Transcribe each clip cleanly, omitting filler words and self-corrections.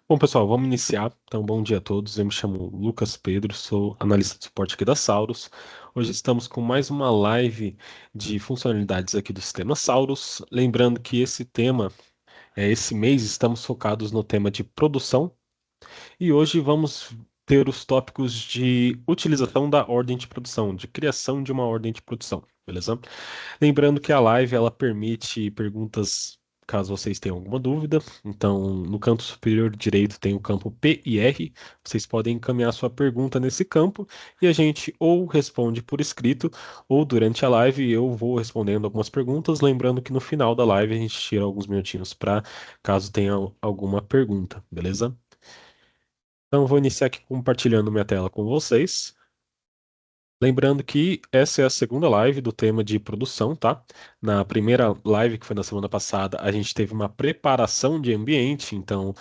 Bom, pessoal, vamos iniciar. Então, bom dia a todos. Eu me chamo Lucas Pedro, sou analista de suporte aqui da Saurus. Hoje estamos com mais uma live de funcionalidades aqui do sistema Saurus. Lembrando que esse mês, estamos focados no tema de produção e hoje vamos ter os tópicos de utilização da ordem de produção, de criação de uma ordem de produção, beleza? Lembrando que a live ela permite perguntas caso vocês tenham alguma dúvida. Então, no canto superior direito tem o campo P e R. Vocês podem encaminhar sua pergunta nesse campo e a gente ou responde por escrito ou durante a live eu vou respondendo algumas perguntas. Lembrando que no final da live a gente tira alguns minutinhos para caso tenha alguma pergunta, beleza? Então, eu vou iniciar aqui compartilhando minha tela com vocês. Lembrando que essa é a segunda live do tema de produção, tá? Na primeira live, que foi na semana passada, a gente teve uma preparação de ambiente, então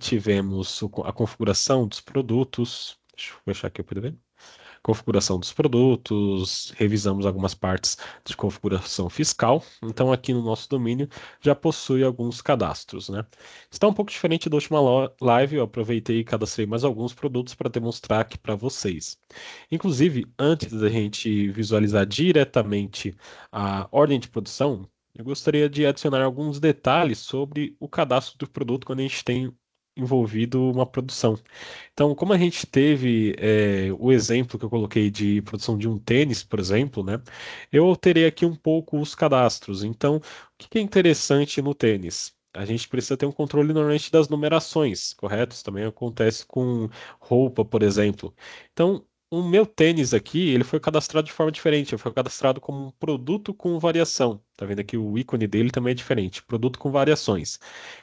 tivemos a configuração dos produtos. Deixa eu fechar aqui para poder ver configuração dos produtos, revisamos algumas partes de configuração fiscal. Então, aqui no nosso domínio já possui alguns cadastros, né? Está um pouco diferente da última live, eu aproveitei e cadastrei mais alguns produtos para demonstrar aqui para vocês. Inclusive, antes da gente visualizar diretamente a ordem de produção, eu gostaria de adicionar alguns detalhes sobre o cadastro do produto quando a gente tem envolvido uma produção. Então, como a gente teve o exemplo que eu coloquei de produção de um tênis, por exemplo, né? Eu alterei aqui um pouco os cadastros. Então, o que que é interessante no tênis? A gente precisa ter um controle normalmente das numerações, correto? Isso também acontece com roupa, por exemplo. Então, o meu tênis aqui, ele foi cadastrado de forma diferente. Ele foi cadastrado como um produto com variação. Tá vendo aqui o ícone dele também é diferente, produto com variações.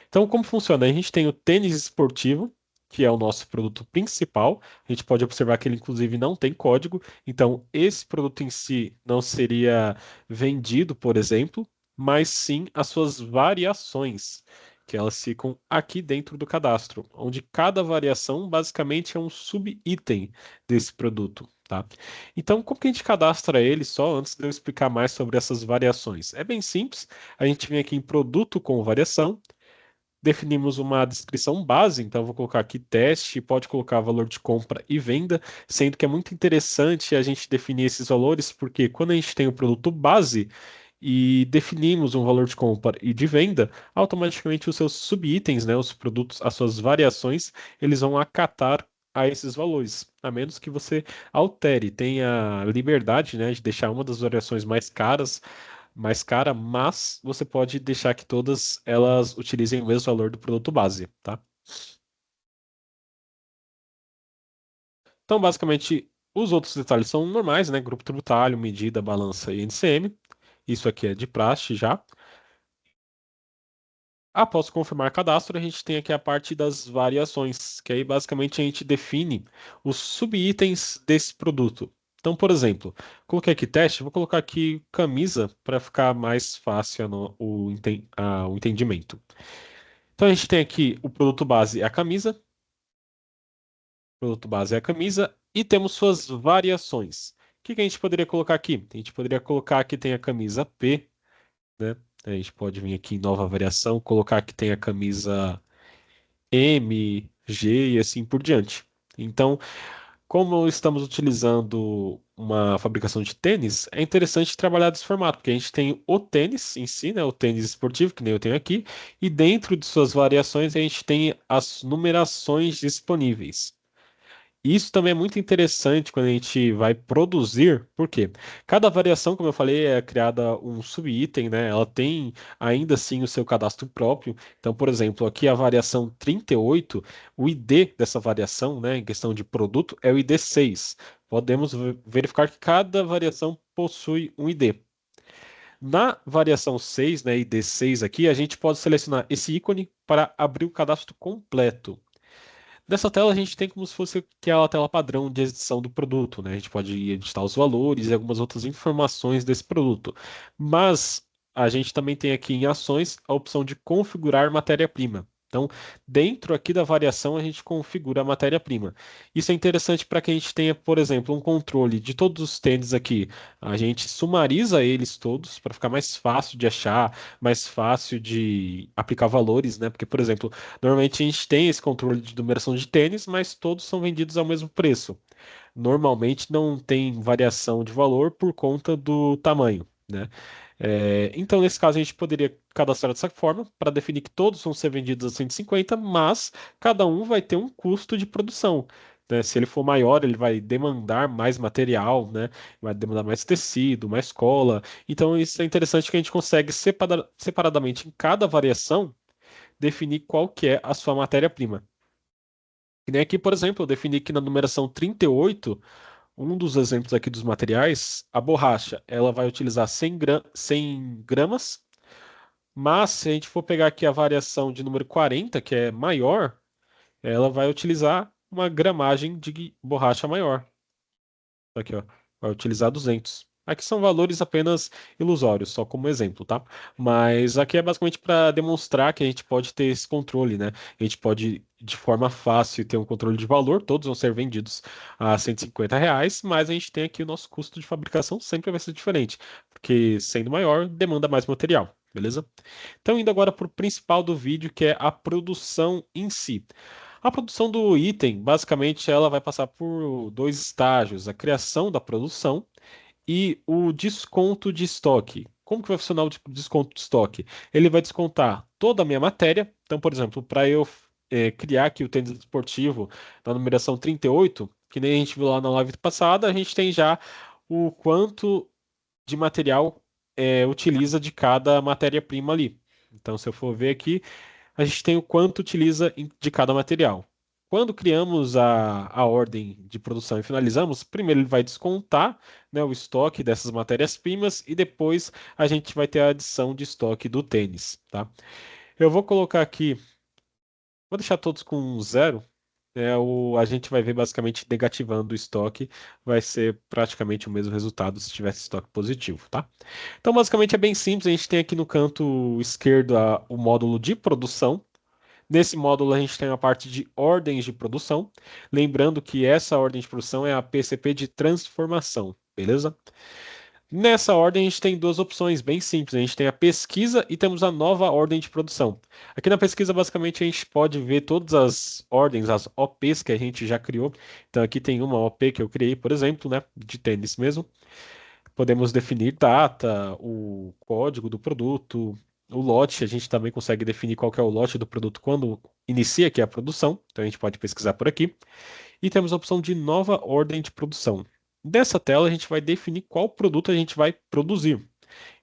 Então, como funciona? A gente tem o tênis esportivo, que é o nosso produto principal. A gente pode observar que ele, inclusive, não tem código. Então, esse produto em si não seria vendido, por exemplo, mas sim as suas variações, que elas ficam aqui dentro do cadastro, onde cada variação basicamente é um subitem desse produto. Tá? Então, como que a gente cadastra ele só antes de eu explicar mais sobre essas variações? É bem simples. A gente vem aqui em produto com variação, definimos uma descrição base, então eu vou colocar aqui teste, pode colocar valor de compra e venda, sendo que é muito interessante a gente definir esses valores, porque quando a gente tem o produto base e definimos um valor de compra e de venda, automaticamente os seus subitens, né, os produtos, as suas variações, eles vão acatar a esses valores, a menos que você altere, tenha liberdade, né, de deixar uma das variações mais cara, mas você pode deixar que todas elas utilizem o mesmo valor do produto base, tá? Então, basicamente, os outros detalhes são normais, né? Grupo tributário, medida, balança e NCM. Isso aqui é de praxe já. Após confirmar cadastro, a gente tem aqui a parte das variações, que aí basicamente a gente define os subitens desse produto. Então, por exemplo, coloquei aqui teste, vou colocar aqui camisa para ficar mais fácil o entendimento. Então a gente tem aqui o produto base é a camisa, produto base é a camisa e temos suas variações. O que que a gente poderia colocar aqui? A gente poderia colocar que tem a camisa P, né? A gente pode vir aqui em nova variação, colocar que tem a camisa M, G e assim por diante. Então, como estamos utilizando uma fabricação de tênis, é interessante trabalhar desse formato, porque a gente tem o tênis em si, né, o tênis esportivo, que nem eu tenho aqui, e dentro de suas variações a gente tem as numerações disponíveis. Isso também é muito interessante quando a gente vai produzir, porque cada variação, como eu falei, é criada um subitem, né? Ela tem ainda assim o seu cadastro próprio. Então, por exemplo, aqui a variação 38, o ID dessa variação, né, em questão de produto, é o ID 6. Podemos verificar que cada variação possui um ID. Na variação 6, né, ID 6 aqui, a gente pode selecionar esse ícone para abrir o cadastro completo. Nessa tela a gente tem como se fosse aquela tela padrão de edição do produto, né? A gente pode editar os valores e algumas outras informações desse produto. Mas a gente também tem aqui em ações a opção de configurar matéria-prima. Então, dentro aqui da variação, a gente configura a matéria-prima. Isso é interessante para que a gente tenha, por exemplo, um controle de todos os tênis aqui. A gente sumariza eles todos para ficar mais fácil de achar, mais fácil de aplicar valores, né? Porque, por exemplo, normalmente a gente tem esse controle de numeração de tênis, mas todos são vendidos ao mesmo preço. Normalmente não tem variação de valor por conta do tamanho, né? Então, nesse caso, a gente poderia cadastrar dessa forma para definir que todos vão ser vendidos a 150, mas cada um vai ter um custo de produção, né? Se ele for maior, ele vai demandar mais material, né? Vai demandar mais tecido, mais cola. Então, isso é interessante que a gente consegue separadamente em cada variação definir qual que é a sua matéria-prima. Que nem aqui, por exemplo, eu defini que na numeração 38 um dos exemplos aqui dos materiais, a borracha, ela vai utilizar 100 gramas, mas se a gente for pegar aqui a variação de número 40, que é maior, ela vai utilizar uma gramagem de borracha maior. Aqui, ó, vai utilizar 200. Aqui são valores apenas ilusórios, só como exemplo, tá? Mas aqui é basicamente para demonstrar que a gente pode ter esse controle, né? A gente pode, de forma fácil, ter um controle de valor, todos vão ser vendidos a R$ 150, mas a gente tem aqui o nosso custo de fabricação sempre vai ser diferente, porque sendo maior, demanda mais material, beleza? Então, indo agora para o principal do vídeo, que é a produção em si. A produção do item, basicamente, ela vai passar por dois estágios: a criação da produção e o desconto de estoque. Como que vai funcionar o desconto de estoque? Ele vai descontar toda a minha matéria. Então, por exemplo, para eu criar aqui o tênis esportivo na numeração 38, que nem a gente viu lá na live passada, a gente tem já o quanto de material utiliza de cada matéria-prima ali. Então, se eu for ver aqui, a gente tem o quanto utiliza de cada material. Quando criamos a ordem de produção e finalizamos, primeiro ele vai descontar, né, o estoque dessas matérias-primas e depois a gente vai ter a adição de estoque do tênis, tá? Eu vou colocar aqui, vou deixar todos com zero. A gente vai ver basicamente negativando o estoque, vai ser praticamente o mesmo resultado se tivesse estoque positivo, tá? Então, basicamente é bem simples. A gente tem aqui no canto esquerdo o módulo de produção. Nesse módulo, a gente tem a parte de ordens de produção. Lembrando que essa ordem de produção é a PCP de transformação, beleza? Nessa ordem, a gente tem duas opções bem simples. A gente tem a pesquisa e temos a nova ordem de produção. Aqui na pesquisa, basicamente, a gente pode ver todas as ordens, as OPs que a gente já criou. Então, aqui tem uma OP que eu criei, por exemplo, né, de tênis mesmo. Podemos definir data, o código do produto, o lote. A gente também consegue definir qual que é o lote do produto quando inicia aqui a produção. Então a gente pode pesquisar por aqui. E temos a opção de nova ordem de produção. Dessa tela a gente vai definir qual produto a gente vai produzir.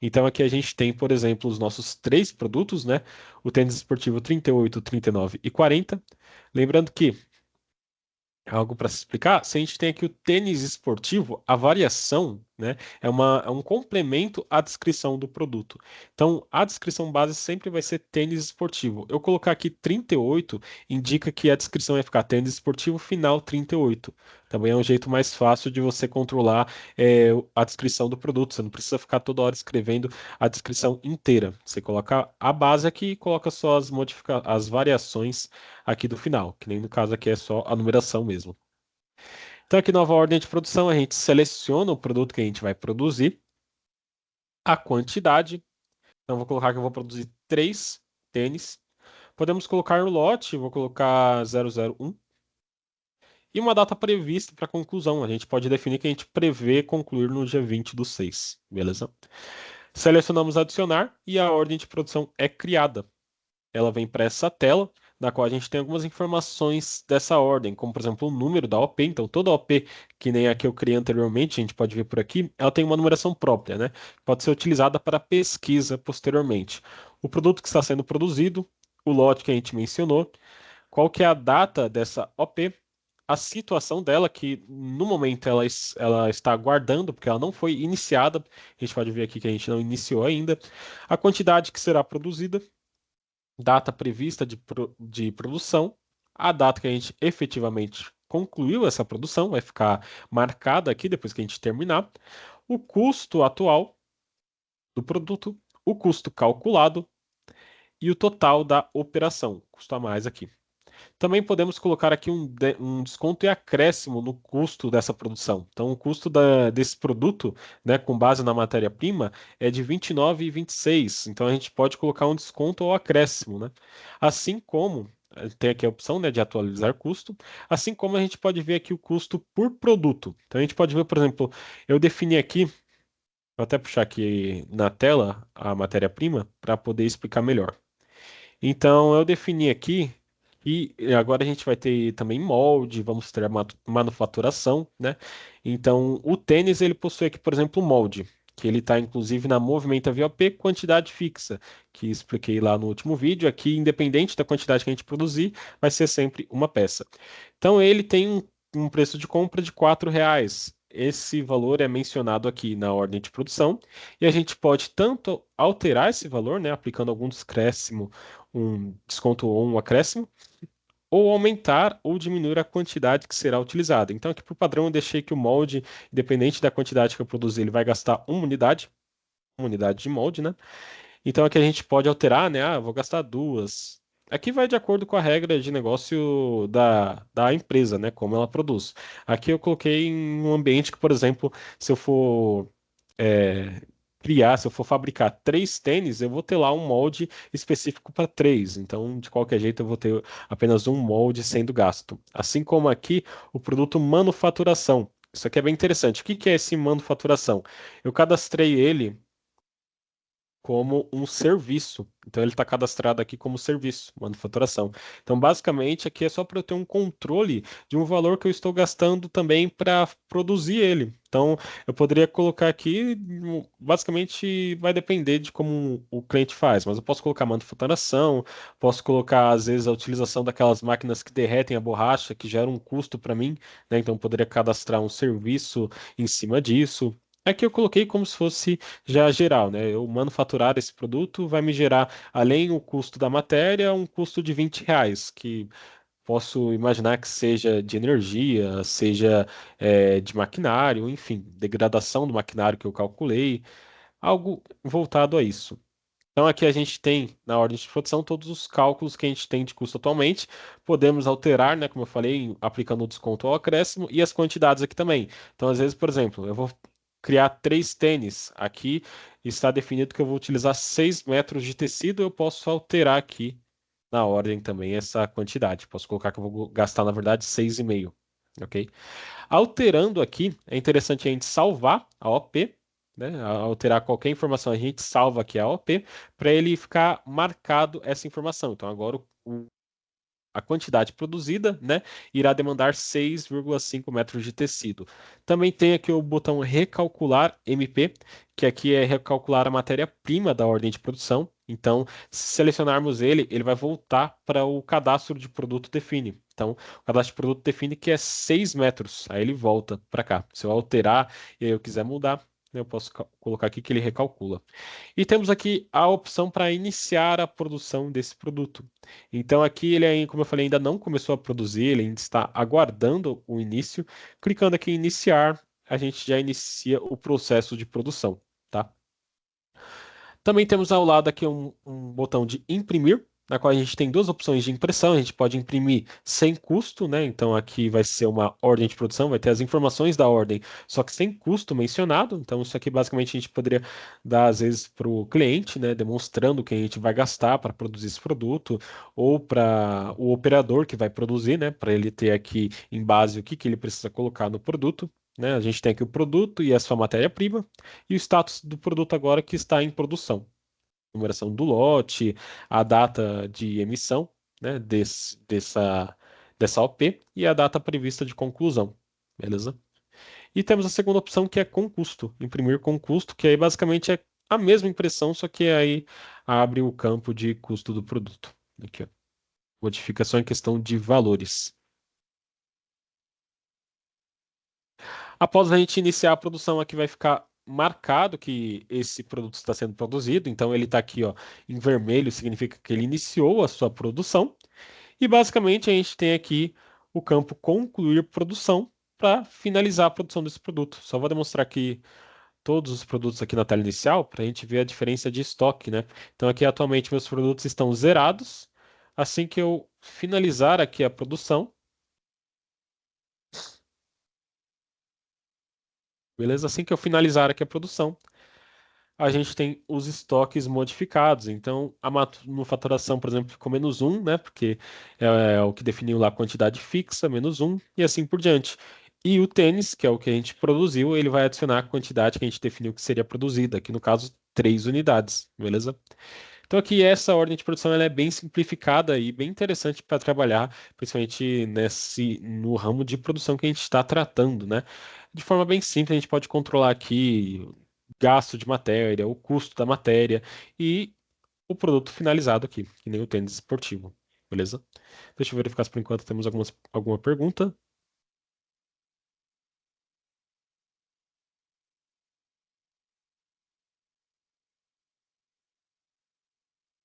Então aqui a gente tem, por exemplo, os nossos três produtos, né? O tênis esportivo 38, 39 e 40. Lembrando que algo para se explicar? Se a gente tem aqui o tênis esportivo, a variação, né, é um complemento à descrição do produto. Então, a descrição base sempre vai ser tênis esportivo. Eu colocar aqui 38 indica que a descrição vai ficar tênis esportivo final 38. Também é um jeito mais fácil de você controlar a descrição do produto. Você não precisa ficar toda hora escrevendo a descrição inteira. Você coloca a base aqui e coloca só as variações aqui do final, que nem no caso aqui é só a numeração mesmo. Então, aqui nova ordem de produção, a gente seleciona o produto que a gente vai produzir, a quantidade. Então, vou colocar que eu vou produzir três tênis. Podemos colocar no lote, vou colocar 001. E uma data prevista para conclusão. A gente pode definir que a gente prevê concluir no dia 20/6, beleza? Selecionamos adicionar e a ordem de produção é criada. Ela vem para essa tela, na qual a gente tem algumas informações dessa ordem, como por exemplo o número da OP. Então, toda OP, que nem a que eu criei anteriormente, a gente pode ver por aqui, ela tem uma numeração própria, né? Pode ser utilizada para pesquisa posteriormente. O produto que está sendo produzido, o lote que a gente mencionou, qual que é a data dessa OP, a situação dela, que no momento ela está aguardando, porque ela não foi iniciada. A gente pode ver aqui que a gente não iniciou ainda. A quantidade que será produzida, data prevista de produção, a data que a gente efetivamente concluiu essa produção, vai ficar marcada aqui depois que a gente terminar, o custo atual do produto, o custo calculado e o total da operação, custo a mais aqui. Também podemos colocar aqui um desconto e acréscimo no custo dessa produção. Então, o custo desse produto, né, com base na matéria-prima, é de R$ 29,26. Então, a gente pode colocar um desconto ou acréscimo, né? Assim como tem aqui a opção, né, de atualizar custo, assim como a gente pode ver aqui o custo por produto. Então, a gente pode ver, por exemplo, eu defini aqui, vou até puxar aqui na tela a matéria-prima para poder explicar melhor. Então, eu defini aqui e agora a gente vai ter também molde, vamos ter a manufaturação, né? Então, o tênis, ele possui aqui, por exemplo, o molde, que ele está inclusive na Movimenta VOP, quantidade fixa, que expliquei lá no último vídeo. Aqui, independente da quantidade que a gente produzir, vai ser sempre uma peça. Então, ele tem um preço de compra de R$ 4. Esse valor é mencionado aqui na ordem de produção, e a gente pode tanto alterar esse valor, né, aplicando algum descréscimo, um desconto ou um acréscimo, ou aumentar ou diminuir a quantidade que será utilizada. Então, aqui por padrão, eu deixei que o molde, independente da quantidade que eu produzir, ele vai gastar uma unidade de molde, né? Então aqui a gente pode alterar, né? Ah, vou gastar duas. Aqui vai de acordo com a regra de negócio da empresa, né? Como ela produz. Aqui eu coloquei em um ambiente que, por exemplo, se eu for é, criar, se eu for fabricar 3 tênis, eu vou ter lá um molde específico para 3. Então, de qualquer jeito, eu vou ter apenas um molde sendo gasto. Assim como aqui, o produto manufaturação. Isso aqui é bem interessante. O que que é esse manufaturação? Eu cadastrei ele como um serviço. Então ele está cadastrado aqui como serviço, manufaturação. Então basicamente aqui é só para eu ter um controle de um valor que eu estou gastando também para produzir ele. Então eu poderia colocar aqui, basicamente vai depender de como o cliente faz, mas eu posso colocar manufaturação, posso colocar às vezes a utilização daquelas máquinas que derretem a borracha, que gera um custo para mim, né? Então eu poderia cadastrar um serviço em cima disso. Aqui eu coloquei como se fosse já geral, né? Eu manufaturar esse produto vai me gerar, além o custo da matéria, um custo de R$ 20, que posso imaginar que seja de energia, seja de maquinário, enfim, degradação do maquinário que eu calculei, algo voltado a isso. Então aqui a gente tem na ordem de produção todos os cálculos que a gente tem de custo atualmente. Podemos alterar, né, como eu falei, aplicando o desconto ao acréscimo e as quantidades aqui também. Então, às vezes, por exemplo, eu vou criar 3 tênis. Aqui está definido que eu vou utilizar 6 metros de tecido. Eu posso alterar aqui na ordem também essa quantidade. Posso colocar que eu vou gastar, na verdade, 6,5. Ok? Alterando aqui, é interessante a gente salvar a OP, né? Alterar qualquer informação, a gente salva aqui a OP para ele ficar marcado essa informação. Então agora a quantidade produzida, né, irá demandar 6,5 metros de tecido. Também tem aqui o botão recalcular MP, que aqui é recalcular a matéria-prima da ordem de produção. Então, se selecionarmos ele, ele vai voltar para o cadastro de produto define. Então, o cadastro de produto define que é 6 metros, aí ele volta para cá. Se eu alterar e eu quiser mudar, eu posso colocar aqui que ele recalcula. E temos aqui a opção para iniciar a produção desse produto. Então aqui ele, como eu falei, ainda não começou a produzir, ele ainda está aguardando o início. Clicando aqui em iniciar, a gente já inicia o processo de produção, tá? Também temos ao lado aqui um botão de imprimir, na qual a gente tem duas opções de impressão. A gente pode imprimir sem custo, né? Então aqui vai ser uma ordem de produção, vai ter as informações da ordem, só que sem custo mencionado. Então isso aqui basicamente a gente poderia dar às vezes para o cliente, né? Demonstrando o que a gente vai gastar para produzir esse produto, ou para o operador que vai produzir, né? Para ele ter aqui em base o que que ele precisa colocar no produto. Né? A gente tem aqui o produto e a sua matéria-prima e o status do produto agora que está em produção. Numeração do lote, a data de emissão, né, dessa OP e a data prevista de conclusão. Beleza? E temos a segunda opção que é com custo, imprimir com custo, que aí basicamente é a mesma impressão, só que aí abre o campo de custo do produto. Aqui, ó. Modificação em questão de valores. Após a gente iniciar a produção, aqui vai ficar marcado que esse produto está sendo produzido. Então ele está aqui, ó, em vermelho, significa que ele iniciou a sua produção. E basicamente a gente tem aqui o campo concluir produção para finalizar a produção desse produto. Só vou demonstrar aqui todos os produtos aqui na tela inicial para a gente ver a diferença de estoque, né? Então aqui atualmente meus produtos estão zerados. Assim que eu finalizar aqui a produção, beleza? Assim que eu finalizar aqui a produção, a gente tem os estoques modificados. Então, a manufaturação, por exemplo, ficou -1, né? Porque é o que definiu lá a quantidade fixa, -1, e assim por diante. E o tênis, que é o que a gente produziu, ele vai adicionar a quantidade que a gente definiu que seria produzida, aqui no caso, 3 unidades, beleza? Então aqui essa ordem de produção ela é bem simplificada e bem interessante para trabalhar, principalmente no ramo de produção que a gente está tratando, né? De forma bem simples, a gente pode controlar aqui o gasto de matéria, o custo da matéria e o produto finalizado aqui, que nem o tênis esportivo, beleza? Deixa eu verificar se por enquanto temos alguma pergunta.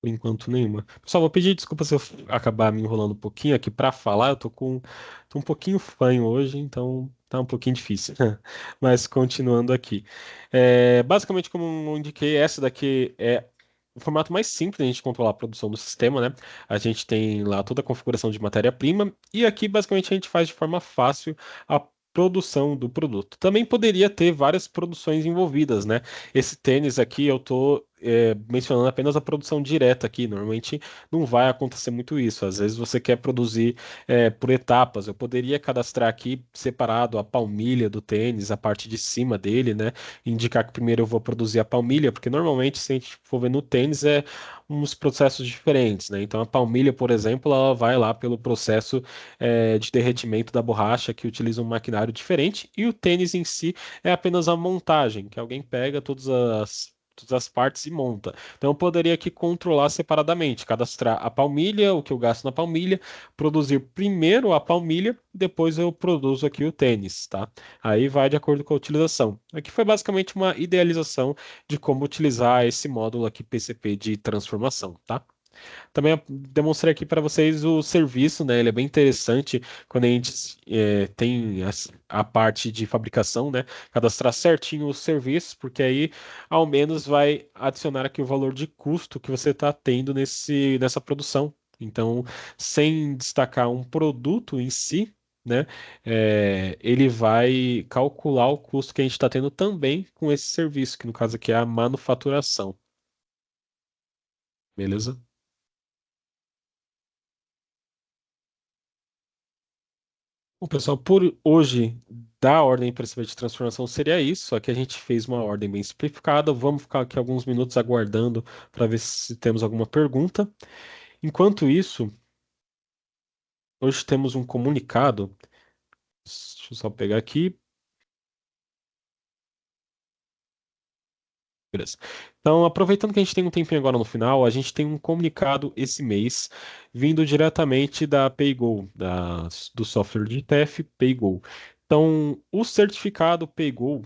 Por enquanto, nenhuma. Pessoal, vou pedir desculpa se eu acabar me enrolando um pouquinho aqui para falar. Tô um pouquinho fanho hoje, então tá um pouquinho difícil. Mas continuando aqui. Basicamente, como eu indiquei, essa daqui é o formato mais simples de a gente controlar a produção do sistema, né? A gente tem lá toda a configuração de matéria-prima e aqui, basicamente, a gente faz de forma fácil a produção do produto. Também poderia ter várias produções envolvidas, né? Esse tênis aqui eu tô mencionando apenas a produção direta aqui. Normalmente não vai acontecer muito isso. Às vezes você quer produzir por etapas. Eu poderia cadastrar aqui separado a palmilha do tênis, a parte de cima dele, né? Indicar que primeiro eu vou produzir a palmilha, porque normalmente, se a gente for ver no tênis, é uns processos diferentes, né? Então a palmilha, por exemplo, ela vai lá pelo processo de derretimento da borracha que utiliza um maquinário diferente, e o tênis em si é apenas a montagem, que alguém pega todas as partes e monta. Então eu poderia aqui controlar separadamente, cadastrar a palmilha, o que eu gasto na palmilha, produzir primeiro a palmilha, depois eu produzo aqui o tênis, tá? Aí vai de acordo com a utilização. Aqui foi basicamente uma idealização de como utilizar esse módulo aqui PCP de transformação, tá? Também demonstrei aqui para vocês o serviço, né? Ele é bem interessante quando a gente tem a parte de fabricação, né? Cadastrar certinho os serviços, porque aí ao menos vai adicionar aqui o valor de custo que você está tendo nessa produção. Então, sem destacar um produto em si, né? Ele vai calcular o custo que a gente está tendo também com esse serviço, que no caso aqui é a manufaturação, beleza? Bom, pessoal, por hoje, da ordem princípio de transformação seria isso, só que a gente fez uma ordem bem simplificada. Vamos ficar aqui alguns minutos aguardando para ver se temos alguma pergunta. Enquanto isso, hoje temos um comunicado. Deixa eu só pegar aqui. Beleza. Então, aproveitando que a gente tem um tempinho agora no final, a gente tem um comunicado esse mês vindo diretamente da PayGo, do software de TEF PayGo. Então, o certificado PayGo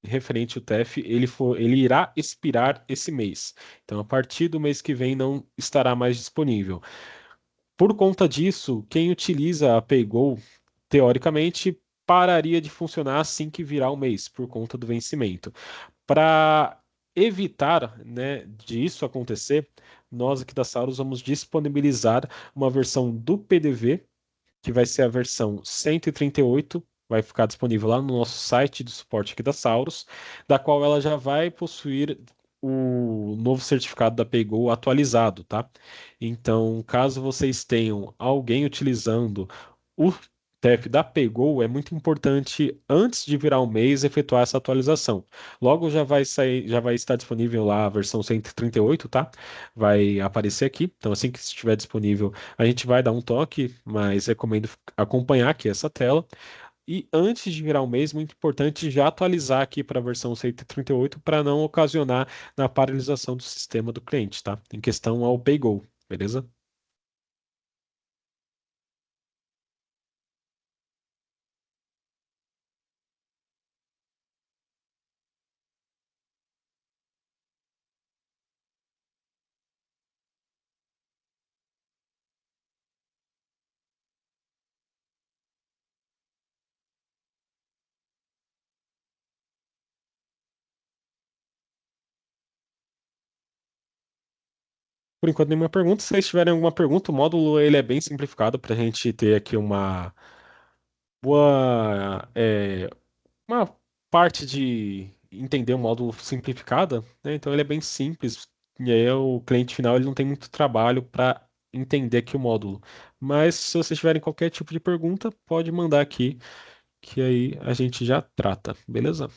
referente ao TEF, ele irá expirar esse mês. Então, a partir do mês que vem não estará mais disponível. Por conta disso, quem utiliza a PayGo, teoricamente, pararia de funcionar assim que virar o mês, por conta do vencimento. Para evitar, né, disso acontecer, nós aqui da Saurus vamos disponibilizar uma versão do PDV, que vai ser a versão 138, vai ficar disponível lá no nosso site de suporte aqui da Saurus, da qual ela já vai possuir o novo certificado da PayGo atualizado, tá? Então, caso vocês tenham alguém utilizando o TEF da PayGo, é muito importante, antes de virar um mês, efetuar essa atualização. Logo já vai sair, já vai estar disponível lá a versão 138, tá? Vai aparecer aqui. Então, assim que estiver disponível, a gente vai dar um toque, mas recomendo acompanhar aqui essa tela. E antes de virar um mês, muito importante já atualizar aqui para a versão 138 para não ocasionar na paralisação do sistema do cliente, tá? Em questão ao PayGo, beleza? Por enquanto, nenhuma pergunta. Se vocês tiverem alguma pergunta, o módulo ele é bem simplificado para a gente ter aqui uma boa, uma parte de entender o módulo simplificada, né? Então ele é bem simples. E aí o cliente final ele não tem muito trabalho para entender aqui o módulo. Mas se vocês tiverem qualquer tipo de pergunta, pode mandar aqui, que aí a gente já trata, beleza?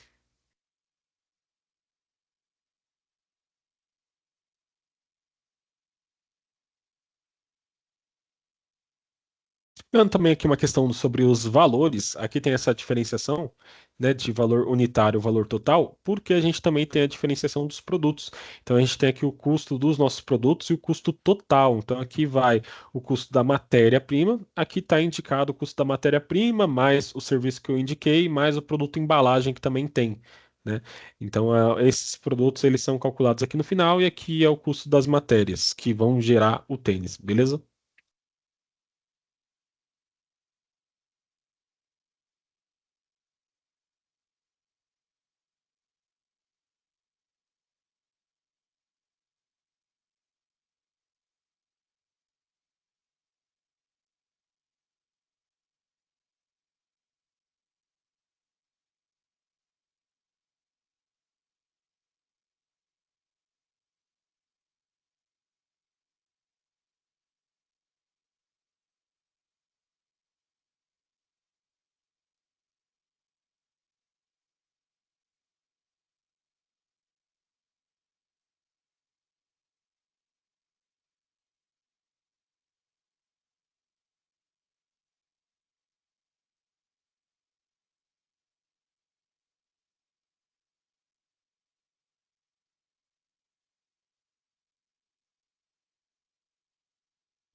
Olhando também aqui uma questão sobre os valores, aqui tem essa diferenciação, né, de valor unitário e valor total, porque a gente também tem a diferenciação dos produtos. Então a gente tem aqui o custo dos nossos produtos e o custo total. Então aqui vai o custo da matéria-prima, aqui está indicado o custo da matéria-prima, mais o serviço que eu indiquei, mais o produto embalagem que também tem, né? Então esses produtos eles são calculados aqui no final e aqui é o custo das matérias que vão gerar o tênis, beleza?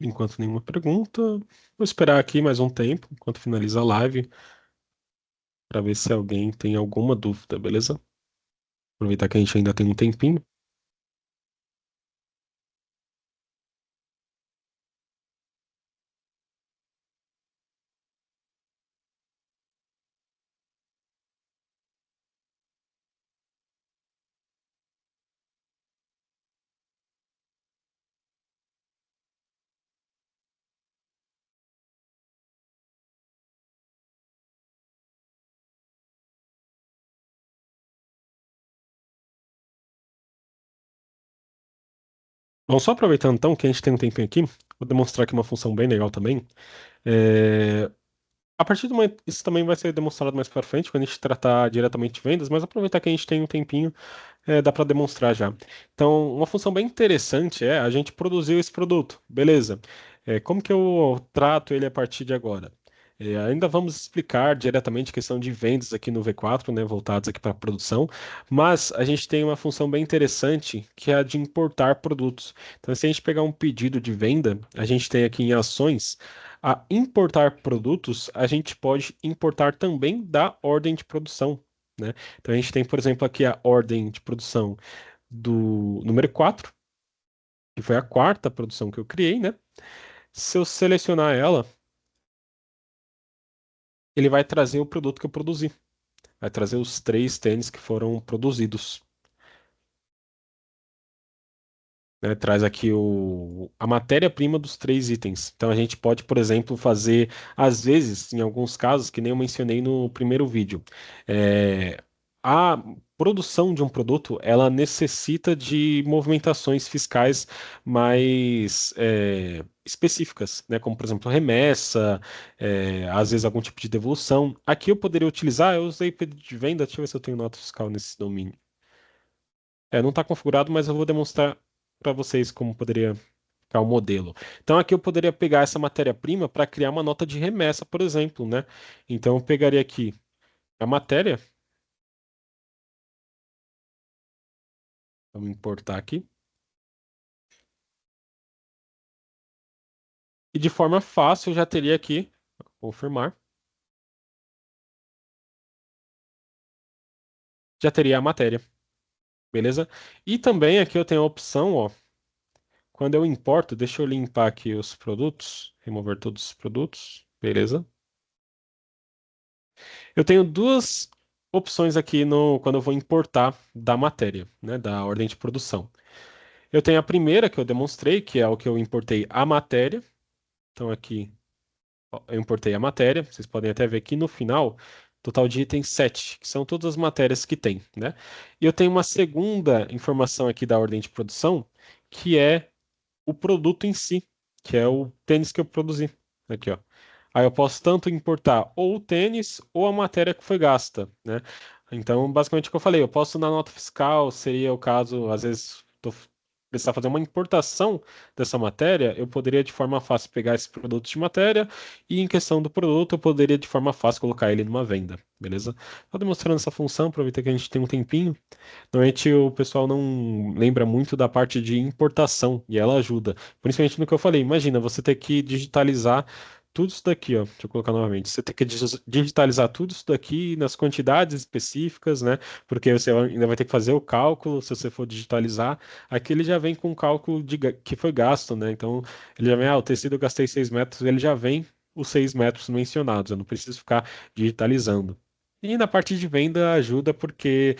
Enquanto nenhuma pergunta, vou esperar aqui mais um tempo, enquanto finaliza a live, para ver se alguém tem alguma dúvida, beleza? Aproveitar que a gente ainda tem um tempinho. Bom, só aproveitando então que a gente tem um tempinho aqui, vou demonstrar aqui uma função bem legal também. É, A partir do momento, isso também vai ser demonstrado mais para frente, quando a gente tratar diretamente de vendas, mas aproveitar que a gente tem um tempinho, dá para demonstrar já. Então, uma função bem interessante é a gente produziu esse produto, beleza? Como que eu trato ele a partir de agora? Ainda vamos explicar diretamente a questão de vendas aqui no V4, né, voltados aqui para a produção, mas a gente tem uma função bem interessante que é a de importar produtos. Então, se a gente pegar um pedido de venda, a gente tem aqui em ações a importar produtos, a gente pode importar também da ordem de produção, né? Então a gente tem, por exemplo, aqui a ordem de produção do número 4, que foi a quarta produção que eu criei, né? Se eu selecionar ela, ele vai trazer o produto que eu produzi. Vai trazer os três tênis que foram produzidos. Né, traz aqui a matéria-prima dos três itens. Então a gente pode, por exemplo, fazer, às vezes, em alguns casos, que nem eu mencionei no primeiro vídeo, a produção de um produto ela necessita de movimentações fiscais mais específicas, né? Como por exemplo remessa, às vezes algum tipo de devolução. Aqui eu poderia utilizar, eu usei pedido de venda, deixa eu ver se eu tenho nota fiscal nesse domínio. Não está configurado, mas eu vou demonstrar para vocês como poderia ficar o modelo. Então aqui eu poderia pegar essa matéria-prima para criar uma nota de remessa, por exemplo, né? Então eu pegaria aqui a matéria, vamos importar aqui, e de forma fácil eu já teria aqui, confirmar, já teria a matéria, beleza? E também aqui eu tenho a opção, ó, quando eu importo, deixa eu limpar aqui os produtos, remover todos os produtos, beleza? Eu tenho duas opções aqui no quando eu vou importar da matéria, né, da ordem de produção. Eu tenho a primeira que eu demonstrei, que é o que eu importei a matéria. Então aqui ó, eu importei a matéria. Vocês podem até ver aqui no final, total de itens 7, que são todas as matérias que tem, né? E eu tenho uma segunda informação aqui da ordem de produção, que é o produto em si, que é o tênis que eu produzi. Aqui, ó. Aí eu posso tanto importar ou o tênis ou a matéria que foi gasta, né? Então, basicamente o que eu falei, eu posso na nota fiscal, seria o caso, às vezes, precisar fazer uma importação dessa matéria, eu poderia de forma fácil pegar esse produto de matéria e em questão do produto, eu poderia de forma fácil colocar ele numa venda, beleza? Estou demonstrando essa função, aproveita que a gente tem um tempinho. Normalmente o pessoal não lembra muito da parte de importação e ela ajuda. Principalmente no que eu falei. Imagina você ter que digitalizar tudo isso daqui, ó. Deixa eu colocar novamente. Você ter que digitalizar tudo isso daqui nas quantidades específicas, né? Porque você ainda vai ter que fazer o cálculo se você for digitalizar. Aqui ele já vem com o cálculo que foi gasto, né? Então ele já vem, o tecido eu gastei 6 metros, ele já vem os 6 metros mencionados. Eu não preciso ficar digitalizando. E na parte de venda ajuda porque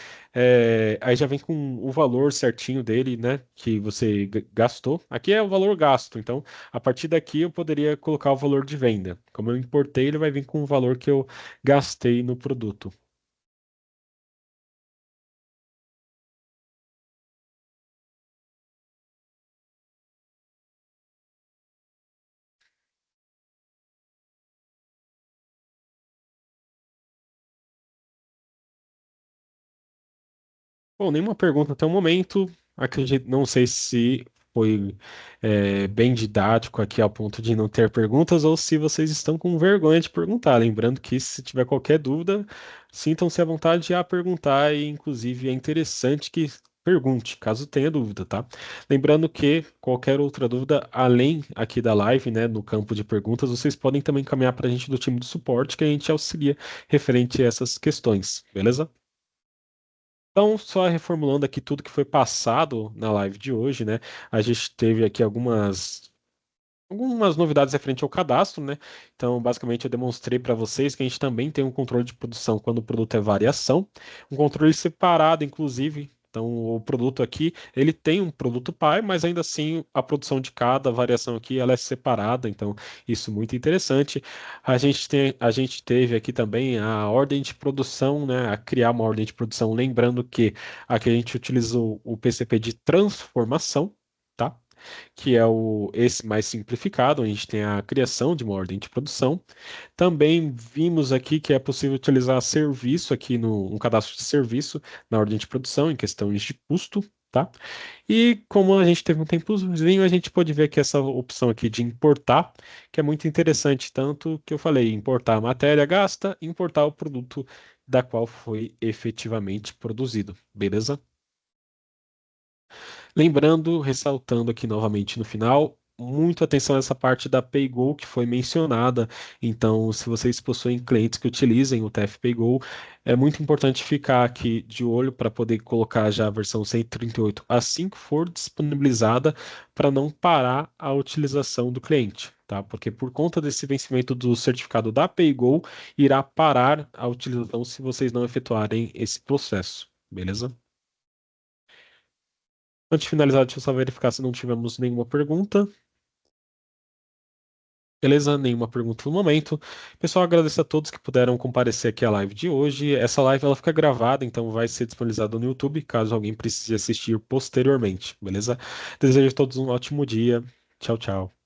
aí já vem com o valor certinho dele, né? Que você gastou. Aqui é o valor gasto. Então, a partir daqui eu poderia colocar o valor de venda. Como eu importei, ele vai vir com o valor que eu gastei no produto. Bom, nenhuma pergunta até o momento. Acredito, não sei se foi bem didático aqui ao ponto de não ter perguntas ou se vocês estão com vergonha de perguntar. Lembrando que se tiver qualquer dúvida, sintam-se à vontade a perguntar e, inclusive, é interessante que pergunte, caso tenha dúvida, tá? Lembrando que qualquer outra dúvida, além aqui da live, né, no campo de perguntas, vocês podem também encaminhar para a gente do time de suporte que a gente auxilia referente a essas questões, beleza? Então, só reformulando aqui tudo que foi passado na live de hoje, né? A gente teve aqui algumas novidades referente ao cadastro, né? Então, basicamente, eu demonstrei para vocês que a gente também tem um controle de produção quando o produto é variação, um controle separado, inclusive. Então, o produto aqui, ele tem um produto pai, mas ainda assim a produção de cada variação aqui, ela é separada. Então, isso é muito interessante. A gente teve aqui também a ordem de produção, né? A criar uma ordem de produção, lembrando que aqui a gente utilizou o PCP de transformação. Tá? Que é esse mais simplificado, onde a gente tem a criação de uma ordem de produção. Também vimos aqui que é possível utilizar serviço aqui no um cadastro de serviço na ordem de produção, em questões de custo, tá? E como a gente teve um tempozinho, a gente pode ver que essa opção aqui de importar, que é muito interessante, tanto que eu falei, importar a matéria gasta, importar o produto da qual foi efetivamente produzido, beleza? Lembrando, ressaltando aqui novamente no final, muito atenção nessa parte da PayGo que foi mencionada. Então, se vocês possuem clientes que utilizem o TF PayGo, é muito importante ficar aqui de olho para poder colocar já a versão 138 assim que for disponibilizada, para não parar a utilização do cliente. Tá? Porque por conta desse vencimento do certificado da PayGo, irá parar a utilização se vocês não efetuarem esse processo. Beleza? Antes de finalizar, deixa eu só verificar se não tivemos nenhuma pergunta. Beleza? Nenhuma pergunta no momento. Pessoal, agradeço a todos que puderam comparecer aqui à live de hoje. Essa live ela fica gravada, então vai ser disponibilizada no YouTube, caso alguém precise assistir posteriormente, beleza? Desejo a todos um ótimo dia. Tchau, tchau.